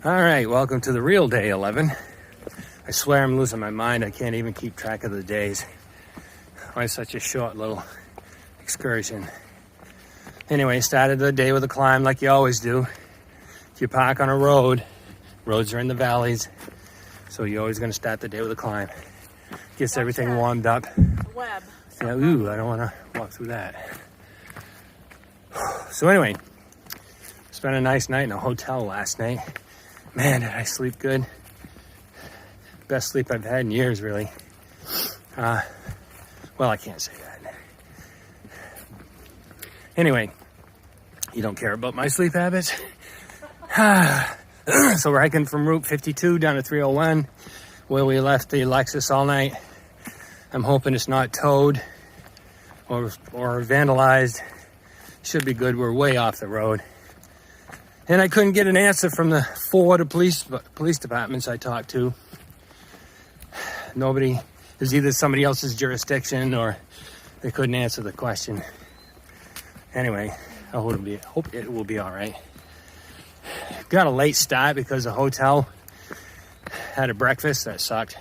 All right, welcome to the real day 11. I swear I'm losing my mind. I can't even keep track of the days. Why such a short little excursion? Anyway, started the day with a climb like you always do. If you park on a road, roads are in the valleys, so you're always going to start the day with a climb. Gets everything warmed up. Web. Yeah, ooh, I don't want to walk through that. So anyway, spent a nice night in a hotel last night. Man, did I sleep good. Best sleep I've had in years, really. Well, I can't say that. Anyway, you don't care about my sleep habits? So we're hiking from Route 52 down to 301, where we left the Lexus all night. I'm hoping it's not towed or vandalized. Should be good. We're way off the road. And I couldn't get an answer from the 4 police departments I talked to. Nobody, is either somebody else's jurisdiction or they couldn't answer the question. Anyway, I hope it will be all right. Got a late start because the hotel had a breakfast that sucked.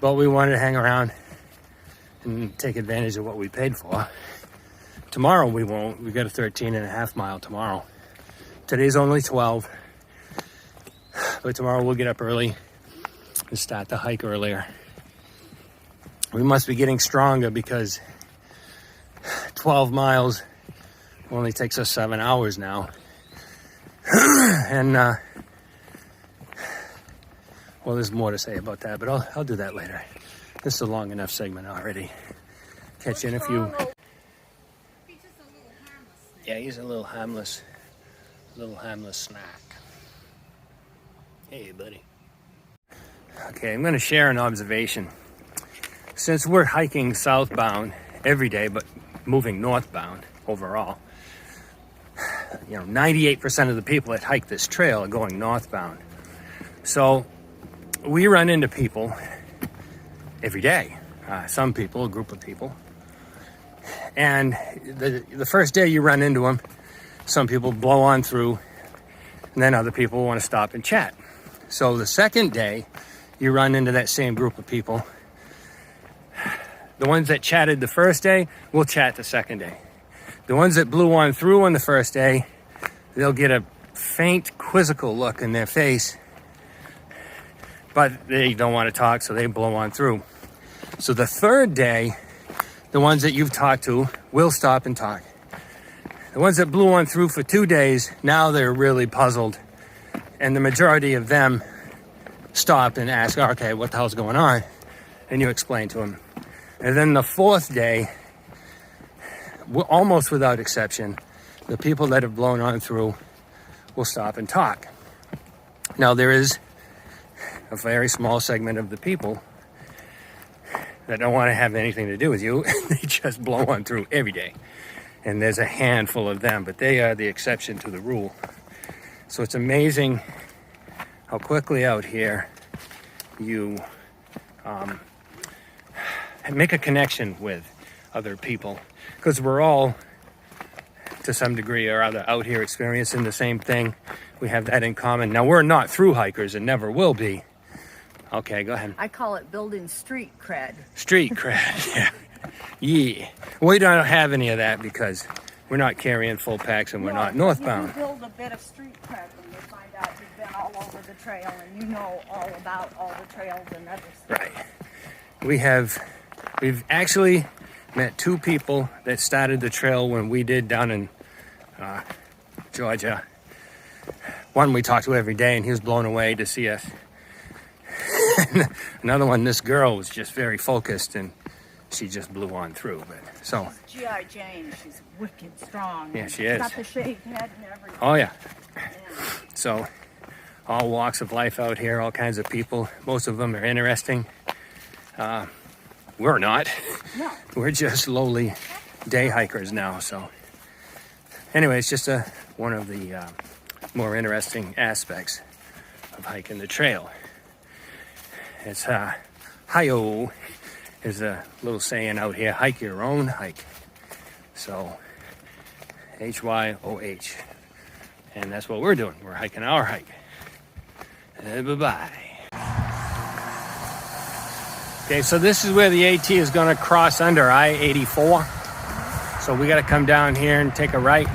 But we wanted to hang around and take advantage of what we paid for. Tomorrow we won't. We got a 13.5 mile tomorrow. Today's only 12. But tomorrow we'll get up early and start the hike earlier. We must be getting stronger because 12 miles only takes us 7 hours now. And, well, there's more to say about that, but I'll do that later. This is a long enough segment already. Catch you in a few. Yeah, he's a little harmless snack. Hey, buddy. Okay, I'm going to share an observation. Since we're hiking southbound every day, but moving northbound overall, 98% of the people that hike this trail are going northbound. So we run into people every day. Some people, a group of people. And the first day you run into them, some people blow on through, and then other people want to stop and chat. So the second day, you run into that same group of people. The ones that chatted the first day will chat the second day. The ones that blew on through on the first day, they'll get a faint, quizzical look in their face, but they don't want to talk, so they blow on through. So the third day, the ones that you've talked to will stop and talk. The ones that blew on through for 2 days, now they're really puzzled. And the majority of them stop and ask, okay, what the hell's going on? And you explain to them. And then the fourth day, almost without exception, the people that have blown on through will stop and talk. Now, there is a very small segment of the people that don't want to have anything to do with you. They just blow on through every day. And there's a handful of them, but they are the exception to the rule. So it's amazing how quickly out here you make a connection with other people. Because we're all, to some degree or other, out here experiencing the same thing. We have that in common. Now, we're not through hikers and never will be. Okay, go ahead. I call it building street cred. Street cred, yeah. Yeah. We don't have any of that because we're not carrying full packs and we're not northbound. You build a bit of street cred when you find out you've been all over the trail and you know all about all the trails and other stuff. Right. We've actually met 2 people that started the trail when we did down in Georgia. One we talked to every day and he was blown away to see us. Another one, this girl was just very focused and she just blew on through. But so she's G.I. Jane, she's wicked strong. Yeah, she is. Got the shaved head and everything. Oh yeah. So all walks of life out here, all kinds of people. Most of them are interesting. We're not. No. We're just lowly day hikers now. So anyway, it's just one of the more interesting aspects of hiking the trail. It's hi-yo is a little saying out here, hike your own hike. So H-Y-O-H. And that's what we're doing. We're hiking our hike. Bye-bye. Okay, so this is where the AT is going to cross under I-84. So we got to come down here and take a right.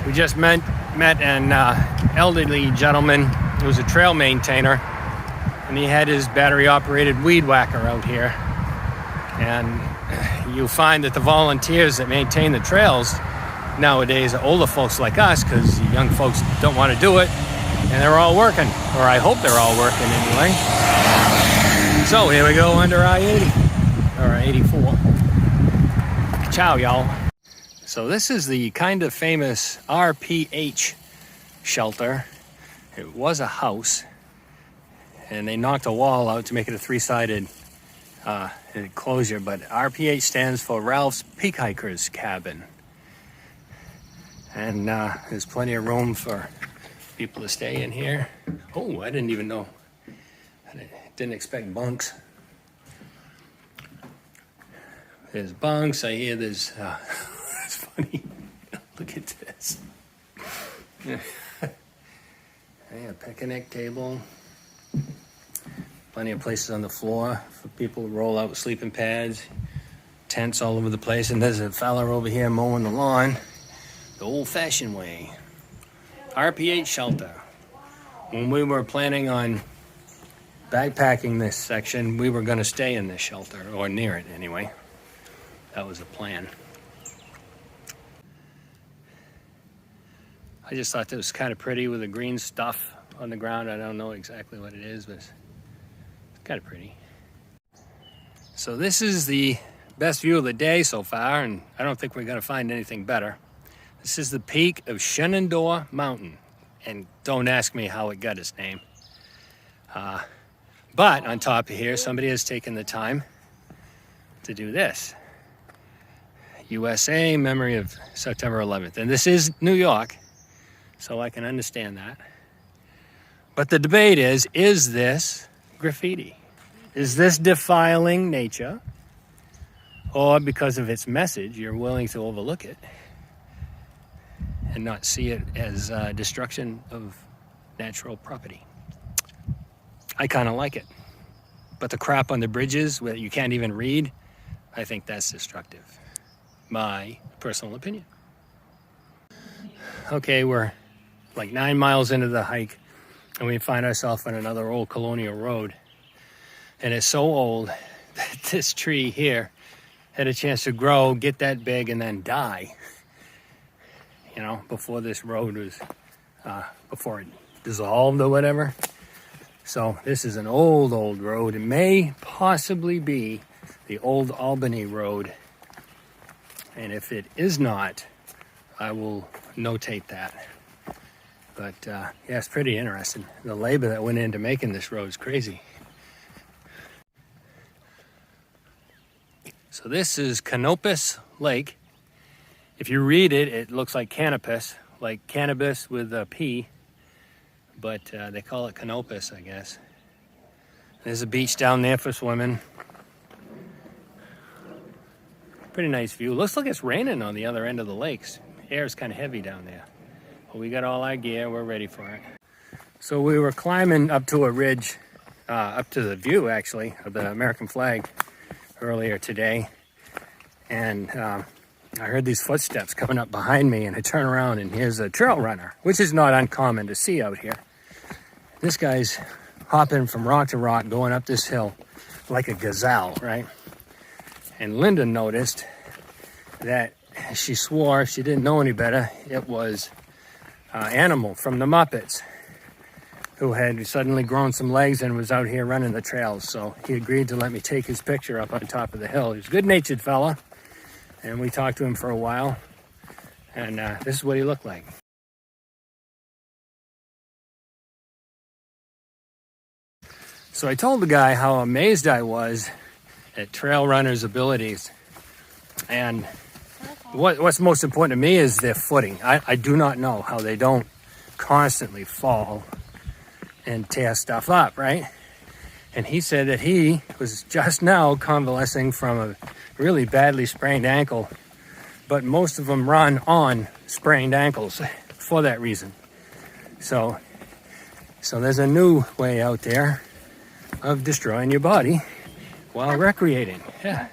We just met an elderly gentleman who was a trail maintainer, and he had his battery-operated weed whacker out here. And you'll find that the volunteers that maintain the trails nowadays are older folks like us, because young folks don't want to do it, and they're all working, or I hope they're all working anyway. So here we go under I-80, or I-84. Ciao, y'all. So this is the kind of famous RPH shelter. It was a house, and they knocked a wall out to make it a three-sided enclosure, but RPH stands for Ralph's Peak Hikers Cabin. And there's plenty of room for people to stay in here. Oh, I didn't even know. I didn't expect bunks. There's bunks. I hear there's... it's funny. Look at this. Yeah, picnic table. Plenty of places on the floor for people to roll out with sleeping pads. Tents all over the place. And there's a fella over here mowing the lawn the old-fashioned way. RPH shelter. When we were planning on backpacking this section, we were going to stay in this shelter, or near it anyway. That was the plan. I just thought that was kind of pretty with the green stuff on the ground. I don't know exactly what it is, but it's kind of pretty. So this is the best view of the day so far, and I don't think we're going to find anything better. This is the peak of Shenandoah Mountain, and don't ask me how it got its name. But on top of here, somebody has taken the time to do this. USA, memory of September 11th. And this is New York, so I can understand that. But the debate is this graffiti? Is this defiling nature? Or because of its message, you're willing to overlook it and not see it as destruction of natural property? I kind of like it. But the crap on the bridges where you can't even read, I think that's destructive. My personal opinion. Okay, we're like 9 miles into the hike, and we find ourselves on another old colonial road. And it's so old that this tree here had a chance to grow, get that big, and then die. You know, before this road was, before it dissolved or whatever. So this is an old road. It may possibly be the old Albany Road. And if it is not, I will notate that. But yeah, it's pretty interesting. The labor that went into making this road is crazy. So this is Canopus Lake. If you read it, it looks like cannabis, like cannabis with a P. But they call it Canopus, I guess. There's a beach down there for swimming. Pretty nice view. Looks like it's raining on the other end of the lakes. Air's kind of heavy down there. But we got all our gear. We're ready for it. So we were climbing up to a ridge, up to the view, actually, of the American flag earlier today. And I heard these footsteps coming up behind me, and I turn around, and here's a trail runner, which is not uncommon to see out here. This guy's hopping from rock to rock, going up this hill like a gazelle, right? And Linda noticed that she swore she didn't know any better. It was Animal from the Muppets, who had suddenly grown some legs and was out here running the trails. So he agreed to let me take his picture up on top of the hill. He's a good-natured fella, and we talked to him for a while. And this is what he looked like. So I told the guy how amazed I was at trail runners' abilities. And what's most important to me is their footing. I do not know how they don't constantly fall and tear stuff up, right? And he said that he was just now convalescing from a really badly sprained ankle, but most of them run on sprained ankles for that reason. So So there's a new way out there of destroying your body while recreating. Yeah.